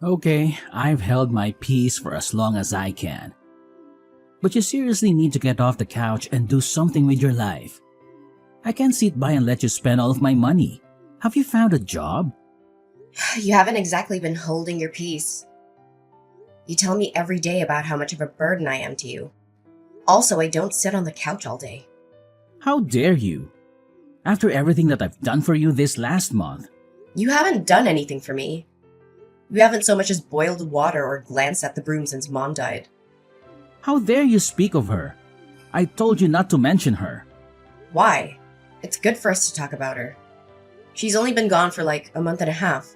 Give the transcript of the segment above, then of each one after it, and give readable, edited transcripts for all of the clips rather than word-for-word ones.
Okay, I've held my peace for as long as I can. But you seriously need to get off the couch and do something with your life. I can't sit by and let you spend all of my money. Have you found a job? You haven't exactly been holding your peace. You tell me every day about how much of a burden I am to you. Also, I don't sit on the couch all day. How dare you? After everything that I've done for you this last month. You haven't done anything for me. You haven't so much as boiled water or glanced at the broom since Mom died. How dare you speak of her? I told you not to mention her. Why? It's good for us to talk about her. She's only been gone for like a month and a half.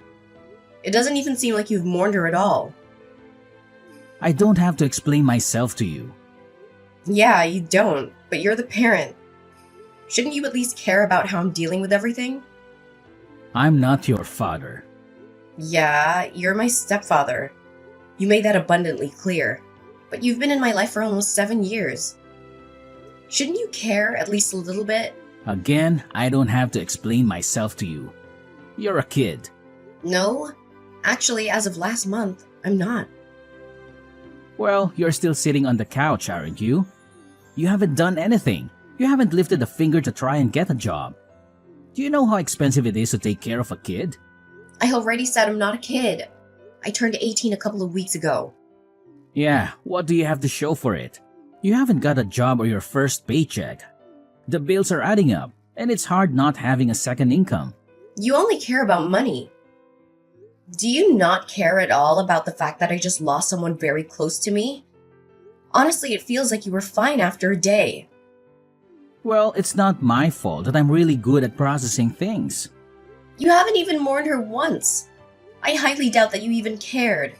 It doesn't even seem like you've mourned her at all. I don't have to explain myself to you. Yeah, you don't, but you're the parent. Shouldn't you at least care about how I'm dealing with everything? I'm not your father. Yeah, you're my stepfather. You made that abundantly clear. But you've been in my life for almost 7 years. Shouldn't you care at least a little bit? Again, I don't have to explain myself to you. You're a kid. No, actually, as of last month, I'm not. Well, you're still sitting on the couch, aren't you? You haven't done anything. You haven't lifted a finger to try and get a job. Do you know how expensive it is to take care of a kid? I already said I'm not a kid. I turned 18 a couple of weeks ago. Yeah, what do you have to show for it? You haven't got a job or your first paycheck. The bills are adding up, and it's hard not having a second income. You only care about money. Do you not care at all about the fact that I just lost someone very close to me? Honestly, it feels like you were fine after a day. Well, it's not my fault that I'm really good at processing things. You haven't even mourned her once. I highly doubt that you even cared.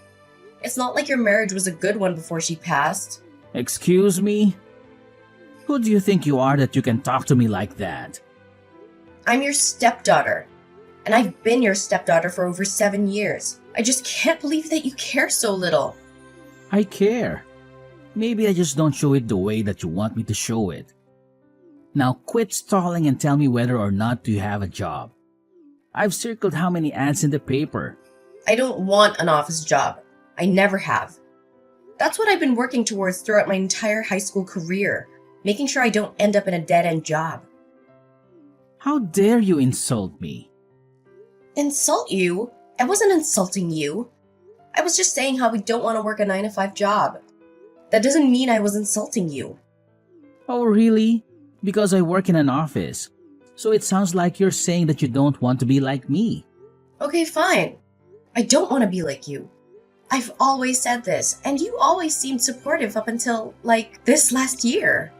It's not like your marriage was a good one before she passed. Excuse me? Who do you think you are that you can talk to me like that? I'm your stepdaughter, and I've been your stepdaughter for over 7 years. I just can't believe that you care so little. I care. Maybe I just don't show it the way that you want me to show it. Now quit stalling and tell me whether or not you have a job. I've circled how many ads in the paper. I don't want an office job. I never have. That's what I've been working towards throughout my entire high school career, making sure I don't end up in a dead-end job. How dare you insult me? Insult you? I wasn't insulting you. I was just saying how we don't want to work a 9-to-5 job. That doesn't mean I was insulting you. Oh, really? Because I work in an office. So it sounds like you're saying that you don't want to be like me. Okay, fine. I don't want to be like you. I've always said this, and you always seemed supportive up until, this last year.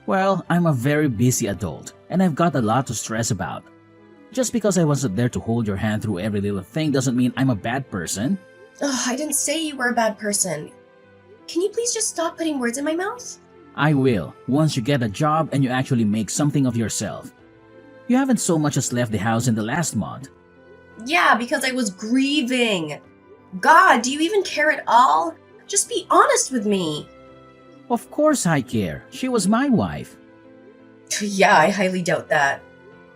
Well, I'm a very busy adult, and I've got a lot to stress about. Just because I wasn't there to hold your hand through every little thing doesn't mean I'm a bad person. Ugh, I didn't say you were a bad person. Can you please just stop putting words in my mouth? I will, once you get a job and you actually make something of yourself. You haven't so much as left the house in the last month. Yeah, because I was grieving. God, do you even care at all? Just be honest with me. Of course I care. She was my wife. Yeah, I highly doubt that.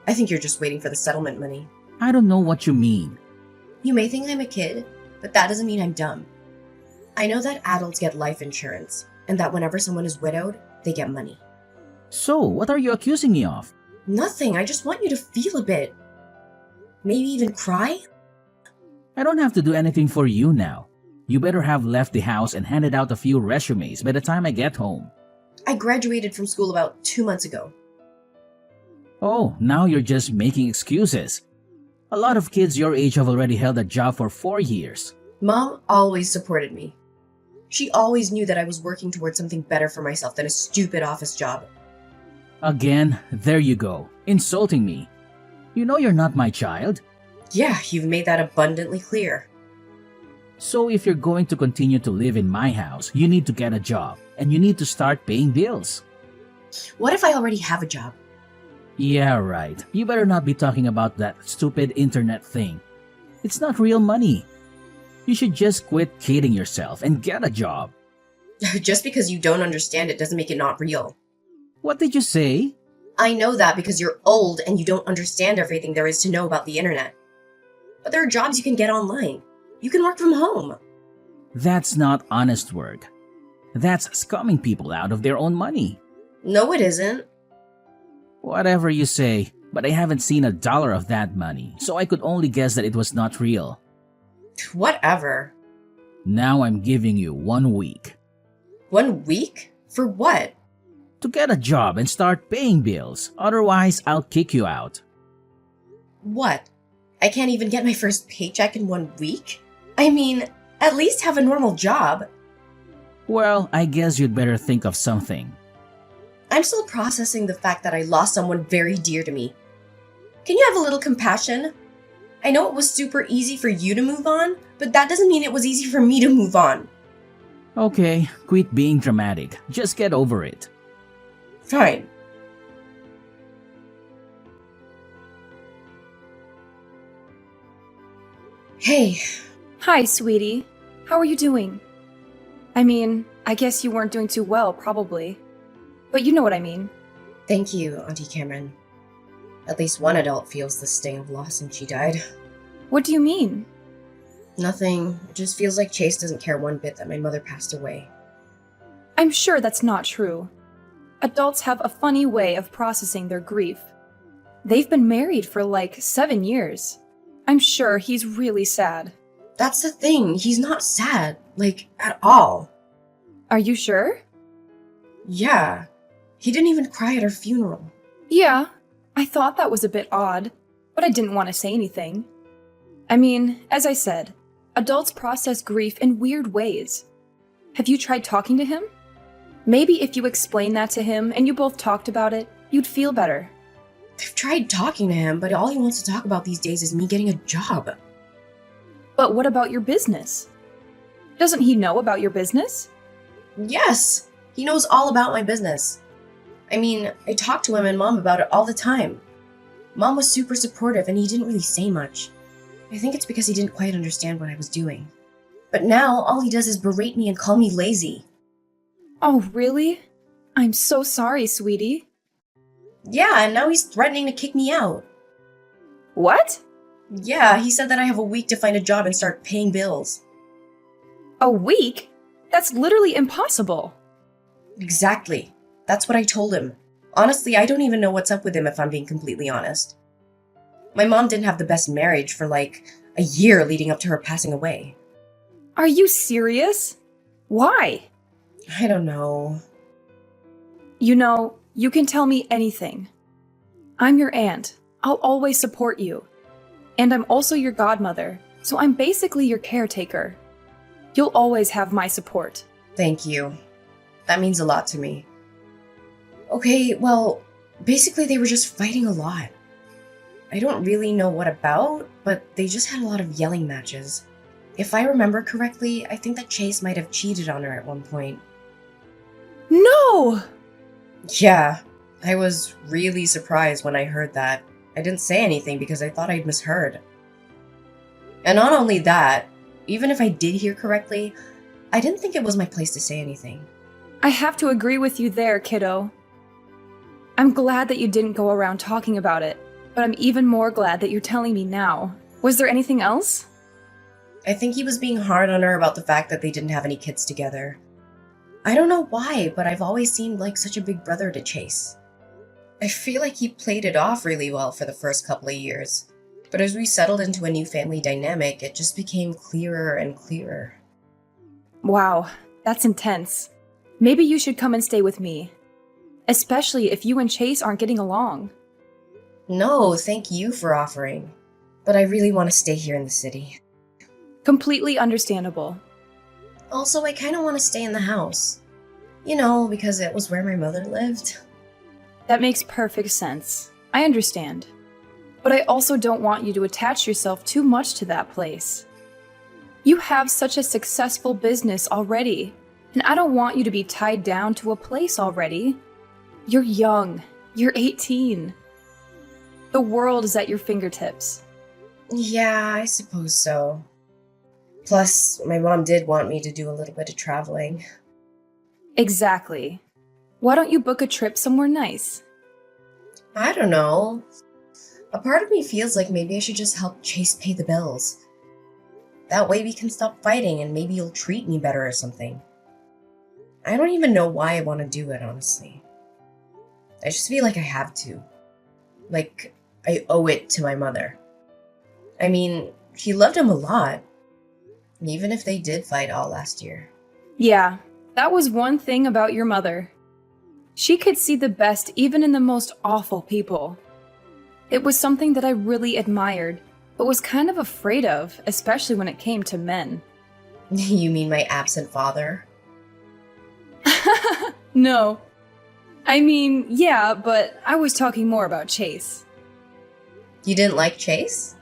I think you're just waiting for the settlement money. I don't know what you mean. You may think I'm a kid, but that doesn't mean I'm dumb. I know that adults get life insurance, and that whenever someone is widowed, they get money. So, what are you accusing me of? Nothing, I just want you to feel a bit. Maybe even cry? I don't have to do anything for you now. You better have left the house and handed out a few resumes by the time I get home. I graduated from school about 2 months ago. Oh, now you're just making excuses. A lot of kids your age have already held a job for 4 years. Mom always supported me. She always knew that I was working towards something better for myself than a stupid office job. Again, there you go, insulting me. You know you're not my child. Yeah, you've made that abundantly clear. So if you're going to continue to live in my house, you need to get a job, and you need to start paying bills. What if I already have a job? Yeah, right. You better not be talking about that stupid internet thing. It's not real money. You should just quit kidding yourself and get a job. Just because you don't understand it doesn't make it not real. What did you say? I know that because you're old and you don't understand everything there is to know about the internet. But there are jobs you can get online. You can work from home. That's not honest work. That's scumming people out of their own money. No, it isn't. Whatever you say, but I haven't seen $1 of that money, so I could only guess that it was not real. Whatever. Now I'm giving you 1 week 1 week? For what? to get a job and start paying bills. Otherwise, I'll kick you out. What? I can't even get my first paycheck in 1 week? I mean, at least have a normal job. Well, I guess you'd better think of something. I'm still processing the fact that I lost someone very dear to me. Can you have a little compassion? I know it was super easy for you to move on, but that doesn't mean it was easy for me to move on. Okay, quit being dramatic. Just get over it. Fine. Hey, Hi, sweetie. How are you doing? I mean, I guess you weren't doing too well, probably. But you know what I mean. thank you, Auntie Cameron. At least one adult feels the sting of loss since she died. What do you mean? Nothing. It just feels like Chase doesn't care one bit that my mother passed away. I'm sure that's not true. Adults have a funny way of processing their grief. They've been married for like 7 years. I'm sure he's really sad. That's the thing. He's not sad. Like, at all. Are you sure? Yeah. He didn't even cry at her funeral. Yeah, I thought that was a bit odd, but I didn't want to say anything. I mean, as I said, adults process grief in weird ways. Have you tried talking to him? Maybe if you explained that to him and you both talked about it, you'd feel better. I've tried talking to him, but all he wants to talk about these days is me getting a job. But what about your business? Doesn't he know about your business? Yes, he knows all about my business. I mean, I talk to him and Mom about it all the time. Mom was super supportive and he didn't really say much. I think it's because he didn't quite understand what I was doing. But now, all he does is berate me and call me lazy. Oh, really? I'm so sorry, sweetie. Yeah, and now he's threatening to kick me out. What? Yeah, he said that I have a week to find a job and start paying bills. A week? That's literally impossible. Exactly. That's what I told him. Honestly, I don't even know what's up with him if I'm being completely honest. My mom didn't have the best marriage for like a year leading up to her passing away. Are you serious? Why? I don't know. You know, you can tell me anything. I'm your aunt. I'll always support you. And I'm also your godmother, so I'm basically your caretaker. You'll always have my support. Thank you. That means a lot to me. Okay, well, basically they were just fighting a lot. I don't really know what about, but they just had a lot of yelling matches. If I remember correctly, I think that Chase might have cheated on her at one point. No! Yeah, I was really surprised when I heard that. I didn't say anything because I thought I'd misheard. And not only that, even if I did hear correctly, I didn't think it was my place to say anything. I have to agree with you there, kiddo. I'm glad that you didn't go around talking about it, but I'm even more glad that you're telling me now. Was there anything else? I think he was being hard on her about the fact that they didn't have any kids together. I don't know why, but I've always seemed like such a big brother to Chase. I feel like he played it off really well for the first couple of years, but as we settled into a new family dynamic, it just became clearer and clearer. Wow, that's intense. Maybe you should come and stay with me. Especially if you and Chase aren't getting along. No, thank you for offering, but I really want to stay here in the city. Completely understandable. Also, I kind of want to stay in the house. You know, because it was where my mother lived. That makes perfect sense. I understand. But I also don't want you to attach yourself too much to that place. You have such a successful business already, and I don't want you to be tied down to a place already. You're young. You're 18. The world is at your fingertips. Yeah, I suppose so. Plus, my mom did want me to do a little bit of traveling. Exactly. Why don't you book a trip somewhere nice? I don't know. A part of me feels like maybe I should just help Chase pay the bills. That way we can stop fighting and maybe you'll treat me better or something. I don't even know why I want to do it, honestly. I just feel like I have to. Like, I owe it to my mother. I mean, she loved him a lot. Even if they did fight all last year. Yeah, that was one thing about your mother. She could see the best even in the most awful people. It was something that I really admired, but was kind of afraid of, especially when it came to men. You mean my absent father? No. I mean, yeah, but I was talking more about Chase. You didn't like Chase?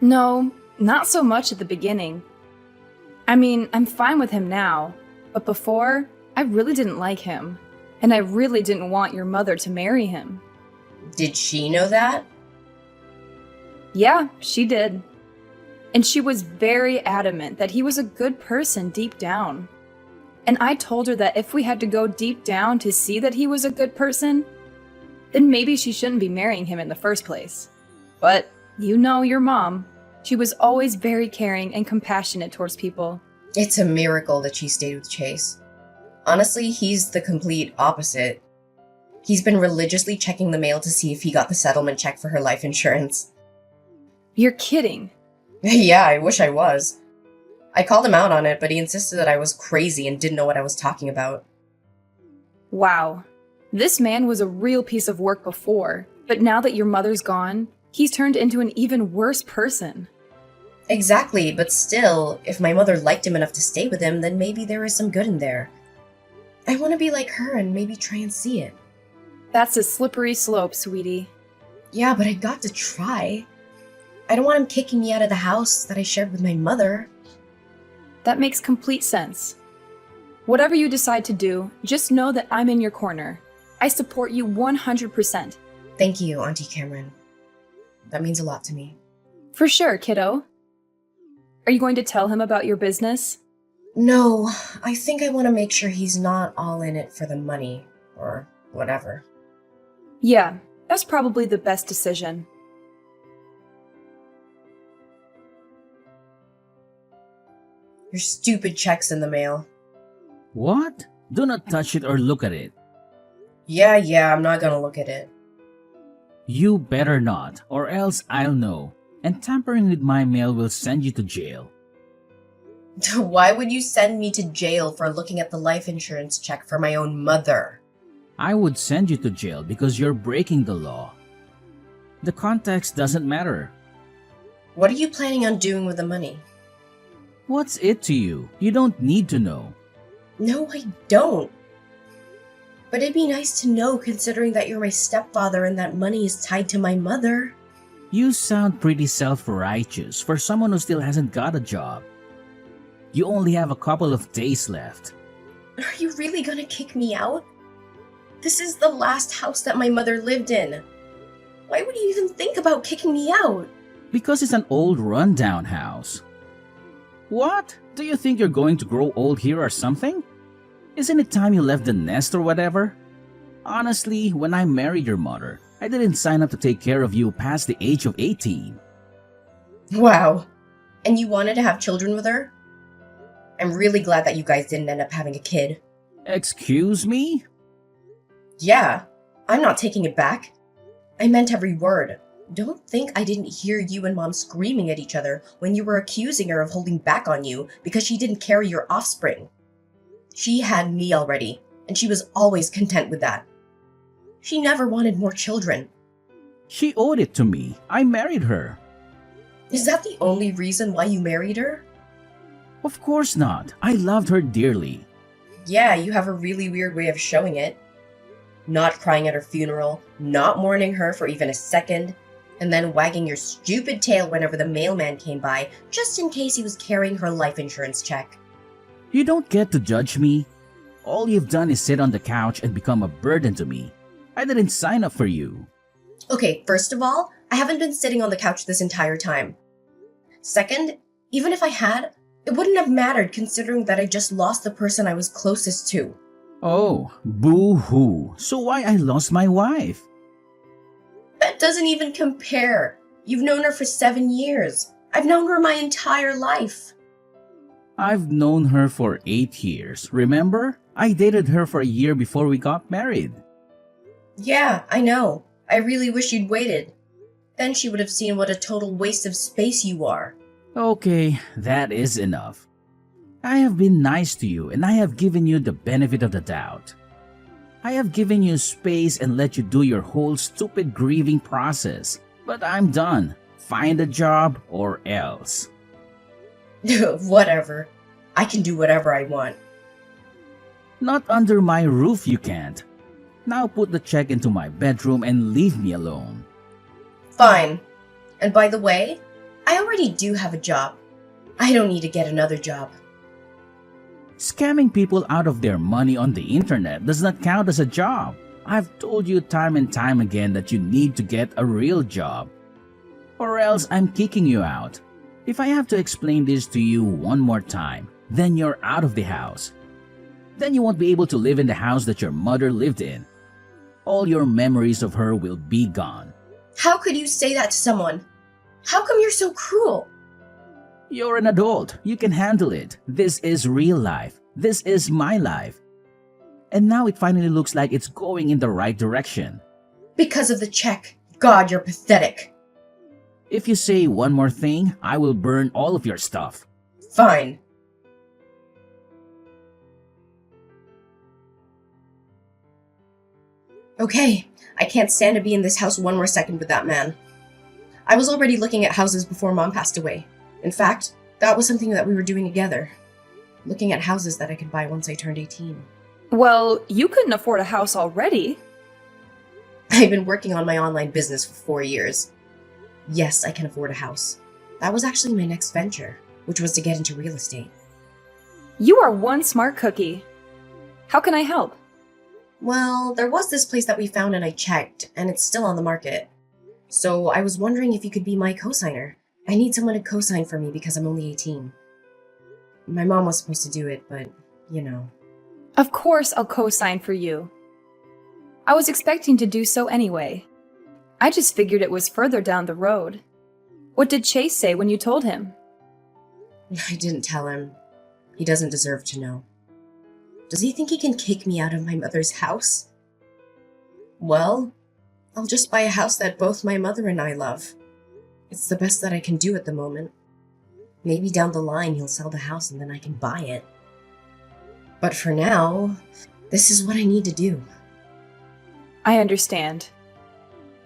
No, not so much at the beginning. I mean, I'm fine with him now, but before, I really didn't like him, and I really didn't want your mother to marry him. Did she know that? Yeah, she did. And she was very adamant that he was a good person deep down. And I told her that if we had to go deep down to see that he was a good person, then maybe she shouldn't be marrying him in the first place. But you know your mom. She was always very caring and compassionate towards people. It's a miracle that she stayed with Chase. Honestly, he's the complete opposite. He's been religiously checking the mail to see if he got the settlement check for her life insurance. You're kidding. Yeah, I wish I was. I called him out on it, but he insisted that I was crazy and didn't know what I was talking about. Wow. This man was a real piece of work before, but now that your mother's gone, he's turned into an even worse person. Exactly, but still, if my mother liked him enough to stay with him, then maybe there is some good in there. I want to be like her and maybe try and see it. That's a slippery slope, sweetie. Yeah, but I got to try. I don't want him kicking me out of the house that I shared with my mother. That makes complete sense. Whatever you decide to do, just know that I'm in your corner. I support you 100%. Thank you, Auntie Cameron. That means a lot to me. For sure, kiddo. Are you going to tell him about your business? No, I think I want to make sure he's not all in it for the money, or whatever. Yeah, that's probably the best decision. Your stupid check's in the mail. What? Do not touch it or look at it. Yeah, I'm not gonna look at it. You better not, or else I'll know. And tampering with my mail will send you to jail. Why would you send me to jail for looking at the life insurance check for my own mother? I would send you to jail because you're breaking the law. The context doesn't matter. What are you planning on doing with the money? What's it to you? You don't need to know. No, I don't. But it'd be nice to know considering that you're my stepfather and that money is tied to my mother. You sound pretty self-righteous for someone who still hasn't got a job. You only have a couple of days left. Are you really gonna kick me out? This is the last house that my mother lived in. Why would you even think about kicking me out? Because it's an old rundown house. What? Do you think you're going to grow old here or something? Isn't it time you left the nest or whatever? Honestly, when I married your mother, I didn't sign up to take care of you past the age of 18. Wow. And you wanted to have children with her? I'm really glad that you guys didn't end up having a kid. Excuse me? Yeah, I'm not taking it back. I meant every word. Don't think I didn't hear you and Mom screaming at each other when you were accusing her of holding back on you because she didn't carry your offspring. She had me already, and she was always content with that. She never wanted more children. She owed it to me. I married her. Is that the only reason why you married her? Of course not. I loved her dearly. Yeah, you have a really weird way of showing it. Not crying at her funeral, not mourning her for even a second, and then wagging your stupid tail whenever the mailman came by, just in case he was carrying her life insurance check. You don't get to judge me. All you've done is sit on the couch and become a burden to me. I didn't sign up for you. Okay, first of all, I haven't been sitting on the couch this entire time. Second, even if I had, it wouldn't have mattered considering that I just lost the person I was closest to. Oh, boo-hoo. So why I lost my wife? That doesn't even compare. You've known her for 7 years. I've known her my entire life. I've known her for 8 years, remember? I dated her for a year before we got married. Yeah, I know. I really wish you'd waited. Then she would have seen what a total waste of space you are. Okay, that is enough. I have been nice to you and I have given you the benefit of the doubt. I have given you space and let you do your whole stupid grieving process. But I'm done. Find a job or else. Whatever. I can do whatever I want. Not under my roof you can't. Now put the check into my bedroom and leave me alone. Fine. And by the way, I already do have a job. I don't need to get another job. Scamming people out of their money on the internet does not count as a job. I've told you time and time again that you need to get a real job. Or else I'm kicking you out. If I have to explain this to you one more time, then you're out of the house. Then you won't be able to live in the house that your mother lived in. All your memories of her will be gone. How could you say that to someone? How come you're so cruel? You're an adult. You can handle it. This is real life. This is my life. And now it finally looks like it's going in the right direction. Because of the check. God, you're pathetic. If you say one more thing, I will burn all of your stuff. Fine. Okay, I can't stand to be in this house one more second with that man. I was already looking at houses before Mom passed away. In fact, that was something that we were doing together. Looking at houses that I could buy once I turned 18. Well, you couldn't afford a house already. I've been working on my online business for 4 years. Yes, I can afford a house. That was actually my next venture, which was to get into real estate. You are one smart cookie. How can I help? Well, there was this place that we found and I checked, and it's still on the market. So I was wondering if you could be my co-signer. I need someone to co-sign for me because I'm only 18. My mom was supposed to do it, but, you know. Of course I'll co-sign for you. I was expecting to do so anyway. I just figured it was further down the road. What did Chase say when you told him? I didn't tell him. He doesn't deserve to know. Does he think he can kick me out of my mother's house? Well, I'll just buy a house that both my mother and I love. It's the best that I can do at the moment. Maybe down the line he'll sell the house and then I can buy it. But for now, this is what I need to do. I understand.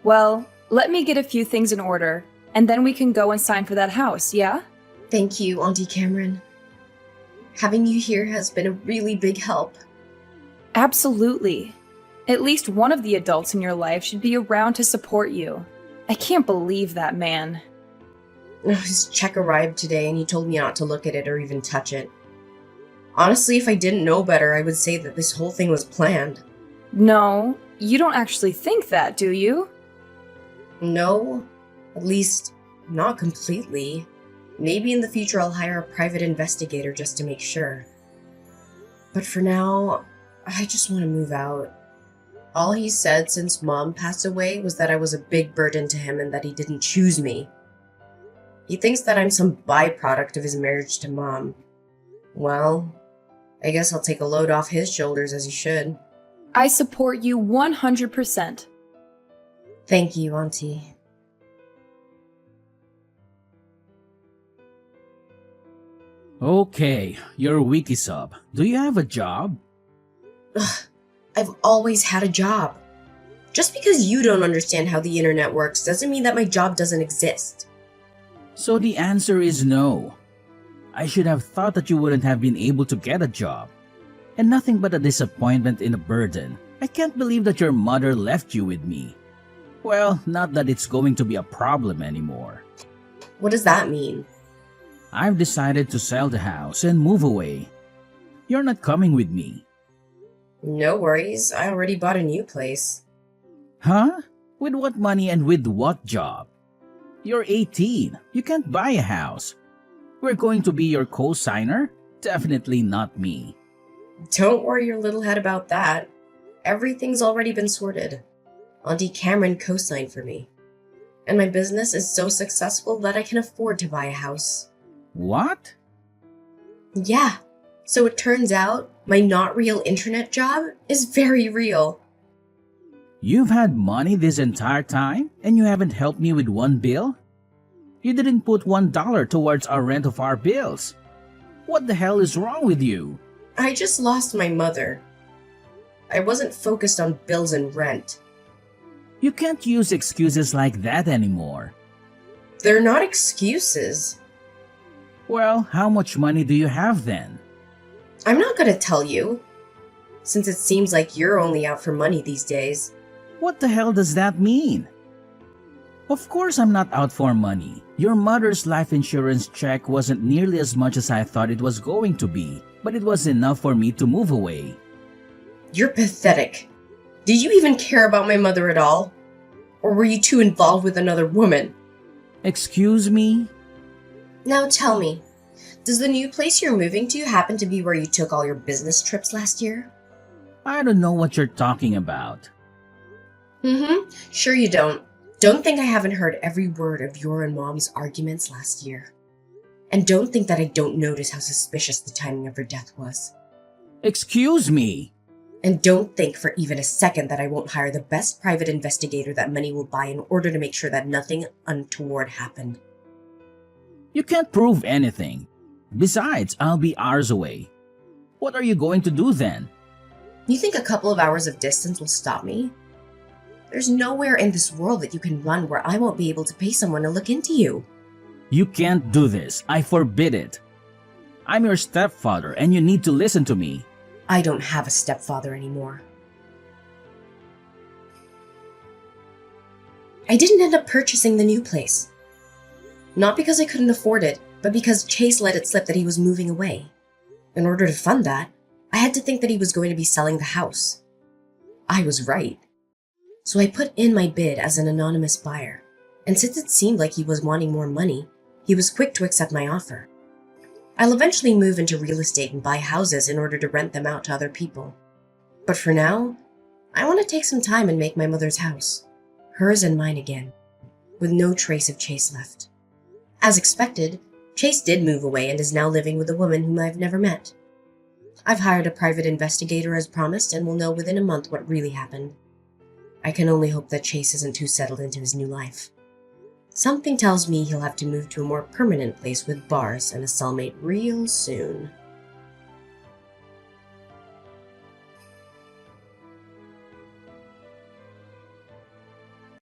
Well, let me get a few things in order, and then we can go and sign for that house, yeah? Thank you, Auntie Cameron. Having you here has been a really big help. Absolutely. At least one of the adults in your life should be around to support you. I can't believe that man. His check arrived today and he told me not to look at it or even touch it. Honestly, if I didn't know better, I would say that this whole thing was planned. No, you don't actually think that, do you? No, at least not completely. Maybe in the future I'll hire a private investigator just to make sure. But for now, I just want to move out. All he said since Mom passed away was that I was a big burden to him and that he didn't choose me. He thinks that I'm some byproduct of his marriage to Mom. Well, I guess I'll take a load off his shoulders as he should. I support you 100%. Thank you, Auntie. Okay, you're wiki sub. Do you have a job? Ugh, I've always had a job. Just because you don't understand how the internet works doesn't mean that my job doesn't exist. So the answer is no. I should have thought that you wouldn't have been able to get a job. And nothing but a disappointment and a burden. I can't believe that your mother left you with me. Well, not that it's going to be a problem anymore. What does that mean? I've decided to sell the house and move away. You're not coming with me. No worries, I already bought a new place. Huh? With what money and with what job? You're 18. You can't buy a house. We're going to be your co-signer? Definitely not me. Don't worry your little head about that. Everything's already been sorted. Auntie Cameron co-signed for me. and my business is so successful that I can afford to buy a house. What? Yeah, so it turns out my not real internet job is very real. You've had money this entire time and you haven't helped me with one bill? You didn't put $1 towards our rent of our bills. What the hell is wrong with you? I just lost my mother. I wasn't focused on bills and rent. You can't use excuses like that anymore. They're not excuses. Well, how much money do you have then? I'm not gonna tell you, since it seems like you're only out for money these days. What the hell does that mean? Of course I'm not out for money. Your mother's life insurance check wasn't nearly as much as I thought it was going to be, but it was enough for me to move away. You're pathetic. Did you even care about my mother at all? Or were you too involved with another woman? Excuse me? Now tell me, does the new place you're moving to happen to be where you took all your business trips last year? I don't know what you're talking about. Sure you don't. Don't think I haven't heard every word of your and Mom's arguments last year. And don't think that I don't notice how suspicious the timing of her death was. Excuse me? And don't think for even a second that I won't hire the best private investigator that money will buy in order to make sure that nothing untoward happened. You can't prove anything. Besides, I'll be hours away. What are you going to do then? You think a couple of hours of distance will stop me? There's nowhere in this world that you can run where I won't be able to pay someone to look into you. You can't do this. I forbid it. I'm your stepfather and you need to listen to me. I don't have a stepfather anymore. I didn't end up purchasing the new place. Not because I couldn't afford it, but because Chase let it slip that he was moving away. In order to fund that, I had to think that he was going to be selling the house. I was right. So I put in my bid as an anonymous buyer, and since it seemed like he was wanting more money, he was quick to accept my offer. I'll eventually move into real estate and buy houses in order to rent them out to other people. But for now, I want to take some time and make my mother's house, hers and mine again, with no trace of Chase left. As expected, Chase did move away and is now living with a woman whom I've never met. I've hired a private investigator as promised and will know within a month what really happened. I can only hope that Chase isn't too settled into his new life. Something tells me he'll have to move to a more permanent place with bars and a cellmate real soon.